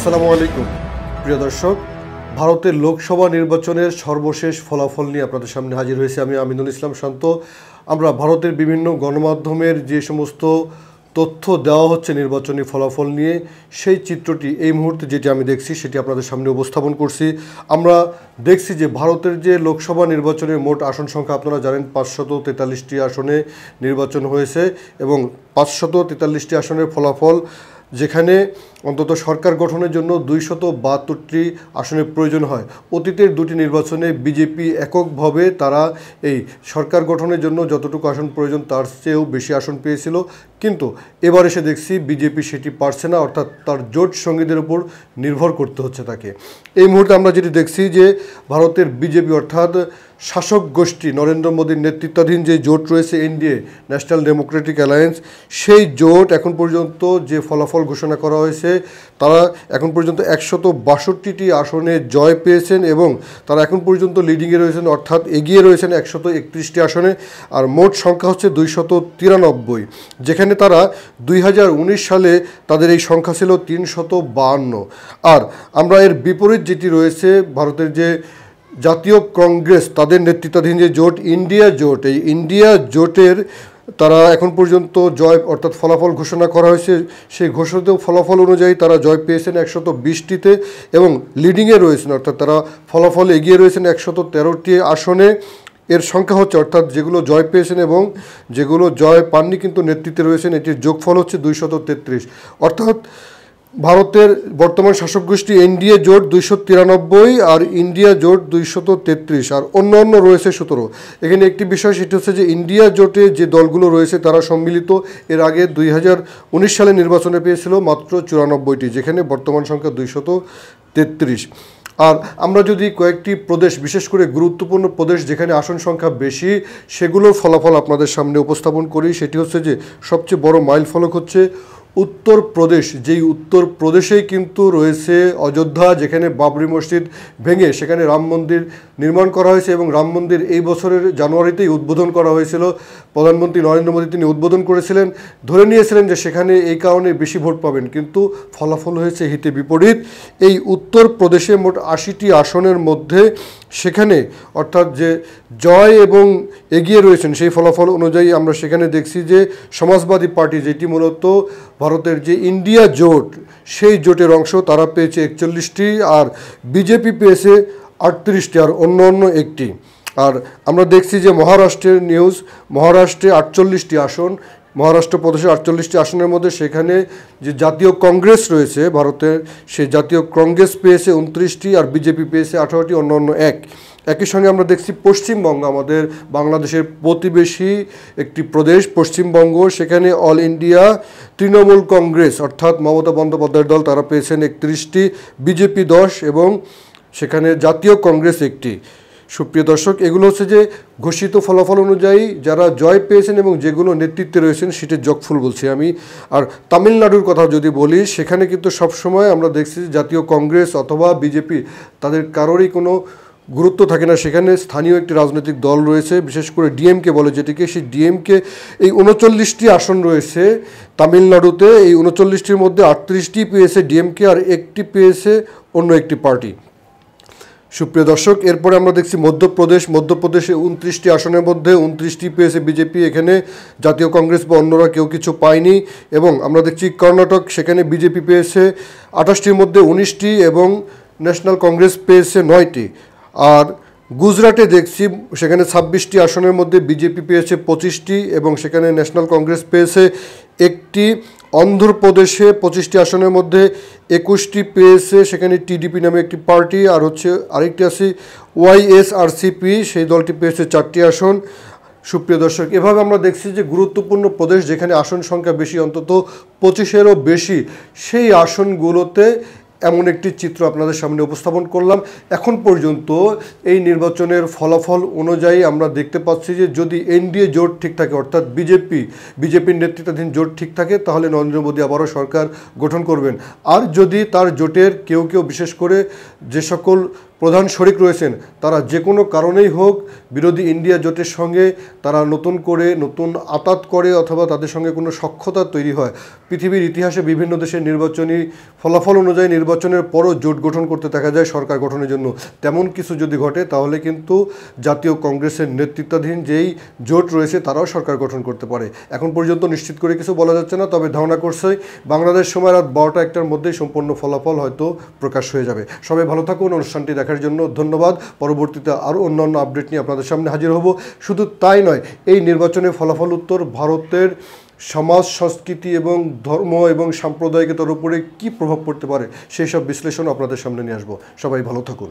আসসালামু আলাইকুম প্রিয় দর্শক, ভারতের লোকসভা নির্বাচনের সর্বশেষ ফলাফল নিয়ে আপনাদের সামনে হাজির হয়েছে আমি আমিনুল ইসলাম শান্ত। আমরা ভারতের বিভিন্ন গণমাধ্যমের যে সমস্ত তথ্য দেওয়া হচ্ছে নির্বাচনী ফলাফল নিয়ে, সেই চিত্রটি এই মুহূর্তে যেটি আমি দেখছি সেটি আপনাদের সামনে উপস্থাপন করছি। আমরা দেখছি যে ভারতের যে লোকসভা নির্বাচনের মোট আসন সংখ্যা আপনারা জানেন 543টি আসনে নির্বাচন হয়েছে এবং 543টি আসনের ফলাফল, যেখানে অন্তত সরকার গঠনের জন্য 272টি আসনের প্রয়োজন হয়। অতীতের দুটি নির্বাচনে বিজেপি এককভাবে তারা এই সরকার গঠনের জন্য যতটুকু আসন প্রয়োজন তার চেয়েও বেশি আসন পেয়েছিল, কিন্তু এবার এসে দেখছি বিজেপি সেটি পারছে না, অর্থাৎ তার জোট সঙ্গীদের উপর নির্ভর করতে হচ্ছে তাকে। এই মুহূর্তে আমরা যেটি দেখছি যে ভারতের বিজেপি অর্থাৎ শাসক গোষ্ঠী নরেন্দ্র মোদীর নেতৃত্বাধীন যে জোট রয়েছে এনডিএ, ন্যাশনাল ডেমোক্রেটিক অ্যালায়েন্স, সেই জোট এখন পর্যন্ত যে ফলাফল ঘোষণা করা হয়েছে তারা এখন পর্যন্ত 162টি আসনে জয় পেয়েছেন এবং তারা এখন পর্যন্ত লিডিংয়ে রয়েছেন, অর্থাৎ এগিয়ে রয়েছেন 131টি আসনে। আর মোট সংখ্যা হচ্ছে 293, যেখানে তারা 2019 সালে তাদের এই সংখ্যা ছিল 352। আর আমরা এর বিপরীত যেটি রয়েছে ভারতের যে জাতীয় কংগ্রেস, তাদের নেতৃত্বাধীন যে জোট ইন্ডিয়া জোট, এই ইন্ডিয়া জোটের তারা এখন পর্যন্ত জয় অর্থাৎ ফলাফল ঘোষণা করা হয়েছে, সেই ঘোষিত ফলাফল অনুযায়ী তারা জয় পেয়েছেন 120টিতে এবং লিডিংয়ে রয়েছেন, অর্থাৎ তারা ফলাফল এগিয়ে রয়েছেন 113টি আসনে। এর সংখ্যা হচ্ছে অর্থাৎ যেগুলো জয় পেয়েছেন এবং যেগুলো জয় পাননি কিন্তু নেতৃত্বে রয়েছেন, এটির যোগফল হচ্ছে 233। অর্থাৎ ভারতের বর্তমান শাসক গোষ্ঠী এনডিএ জোট 293 আর ইন্ডিয়া জোট 233 আর অন্য রয়েছে 17। এখানে একটি বিষয় সেটি হচ্ছে যে ইন্ডিয়া জোটে যে দলগুলো রয়েছে তারা সম্মিলিত এর আগে 2019 সালে নির্বাচনে পেয়েছিল মাত্র 94টি, যেখানে বর্তমান সংখ্যা 233। আর আমরা যদি কয়েকটি প্রদেশ, বিশেষ করে গুরুত্বপূর্ণ প্রদেশ যেখানে আসন সংখ্যা বেশি, সেগুলোর ফলাফল আপনাদের সামনে উপস্থাপন করি, সেটি হচ্ছে যে সবচেয়ে বড় মাইল ফলক হচ্ছে উত্তরপ্রদেশ। যেই উত্তরপ্রদেশেই কিন্তু রয়েছে অযোধ্যা, যেখানে বাবরি মসজিদ ভেঙে সেখানে রাম মন্দির নির্মাণ করা হয়েছে এবং রাম মন্দির এই বছরের জানুয়ারিতেই উদ্বোধন করা হয়েছিল। প্রধানমন্ত্রী নরেন্দ্র মোদী তিনি উদ্বোধন করেছিলেন, ধরে নিয়েছিলেন যে সেখানে এই কারণে বেশি ভোট পাবেন, কিন্তু ফলাফল হয়েছে হিতে বিপরীত। এই উত্তরপ্রদেশে মোট 80টি আসনের মধ্যে সেখানে অর্থাৎ যে জয় এবং এগিয়ে রয়েছেন সেই ফলাফল অনুযায়ী আমরা সেখানে দেখছি যে সমাজবাদী পার্টি, যেটি মূলত ভারতের যে ইন্ডিয়া জোট সেই জোটের অংশ, তারা পেয়েছে 41টি আর বিজেপি পেয়েছে 38টি আর অন্য একটি। আর আমরা দেখছি যে মহারাষ্ট্রের নিউজ, মহারাষ্ট্রে 48টি আসন, মহারাষ্ট্র প্রদেশে 48টি আসনের মধ্যে সেখানে যে জাতীয় কংগ্রেস রয়েছে ভারতের, সেই জাতীয় কংগ্রেস পেয়েছে 29টি আর বিজেপি পেয়েছে 18টি, অন্য একই সঙ্গে আমরা দেখছি পশ্চিমবঙ্গ, আমাদের বাংলাদেশের প্রতিবেশী একটি প্রদেশ পশ্চিমবঙ্গ, সেখানে অল ইন্ডিয়া তৃণমূল কংগ্রেস অর্থাৎ মমতা বন্দ্যোপাধ্যায়ের দল, তারা পেয়েছেন 31টি, বিজেপি 10 এবং সেখানে জাতীয় কংগ্রেস 1টি। সুপ্রিয় দর্শক, এগুলো হচ্ছে যে ঘোষিত ফলাফল অনুযায়ী যারা জয় পেয়েছেন এবং যেগুলো নেতৃত্বে রয়েছেন সেটির যোগফল বলছি আমি। আর তামিলনাড়ুর কথা যদি বলি, সেখানে কিন্তু সবসময় আমরা দেখছি জাতীয় কংগ্রেস অথবা বিজেপি তাদের কারোরই কোনো গুরুত্ব থাকে না, সেখানে স্থানীয় একটি রাজনৈতিক দল রয়েছে, বিশেষ করে ডিএমকে বলে যেটিকে, সেই ডিএমকে এই 39টি আসন রয়েছে তামিলনাড়ুতে। এই 39টির মধ্যে 38টি পেয়েছে ডিএমকে আর 1টি পেয়েছে অন্য একটি পার্টি। সুপ্রিয় দর্শক, এরপরে আমরা দেখছি মধ্যপ্রদেশে 29টি আসনের মধ্যে 29টি পেয়েছে বিজেপি, এখানে জাতীয় কংগ্রেস বা অন্যরা কেউ কিছু পায়নি। এবং আমরা দেখছি কর্ণাটক, সেখানে বিজেপি পেয়েছে 28টির মধ্যে 19টি এবং ন্যাশনাল কংগ্রেস পেয়েছে 9টি। আর গুজরাটে দেখছি সেখানে 26টি আসনের মধ্যে বিজেপি পেয়েছে 25টি এবং সেখানে ন্যাশনাল কংগ্রেস পেয়েছে 1টি। অন্ধ্রপ্রদেশে 25টি আসনের মধ্যে 21টি পেয়েছে সেখানে টিডিপি নামে একটি পার্টি, আর হচ্ছে আরেকটি আছে ওয়াইএসআরসিপি, সেই দলটি পেয়েছে 4টি আসন। সুপ্রিয় দর্শক, এভাবে আমরা দেখছি যে গুরুত্বপূর্ণ প্রদেশ যেখানে আসন সংখ্যা বেশি, অন্তত 25-এরও বেশি, সেই আসনগুলোতে এমন একটি চিত্র আপনাদের সামনে উপস্থাপন করলাম। এখন পর্যন্ত এই নির্বাচনের ফলাফল অনুযায়ী আমরা দেখতে পাচ্ছি যে যদি এনডিএ জোট ঠিক থাকে, অর্থাৎ বিজেপির নেতৃত্বাধীন জোট ঠিক থাকে, তাহলে নরেন্দ্র মোদী আবারও সরকার গঠন করবেন। আর যদি তার জোটের কেউ বিশেষ করে যে সকল প্রধান শরিক রয়েছেন তারা যে কোনো কারণেই হোক বিরোধী ইন্ডিয়া জোটের সঙ্গে তারা নতুন আতাত করে অথবা তাদের সঙ্গে কোনো সখ্যতা তৈরি হয়, পৃথিবীর ইতিহাসে বিভিন্ন দেশের নির্বাচনী ফলাফল অনুযায়ী নির্বাচনের পরও জোট গঠন করতে দেখা যায় সরকার গঠনের জন্য। তেমন কিছু যদি ঘটে তাহলে কিন্তু জাতীয় কংগ্রেসের নেতৃত্বাধীন যেই জোট রয়েছে তারাও সরকার গঠন করতে পারে। এখন পর্যন্ত নিশ্চিত করে কিছু বলা যাচ্ছে না, তবে ধারণা করছে বাংলাদেশ সময় রাত 12টা-1টার মধ্যেই সম্পূর্ণ ফলাফল হয়তো প্রকাশ হয়ে যাবে। সবাই ভালো থাকুন, অনুষ্ঠানটি দেখার জন্য ধন্যবাদ। পরবর্তীতে আরও অন্যান্য আপডেট নিয়ে আপনাদের সামনে হাজির হব। শুধু তাই নয়, এই নির্বাচনের ফলাফল উত্তর ভারতের সমাজ, সংস্কৃতি এবং ধর্ম এবং সাম্প্রদায়িকতার উপরে কী প্রভাব পড়তে পারে সেই সব বিশ্লেষণ আপনাদের সামনে নিয়ে আসবো। সবাই ভালো থাকুন।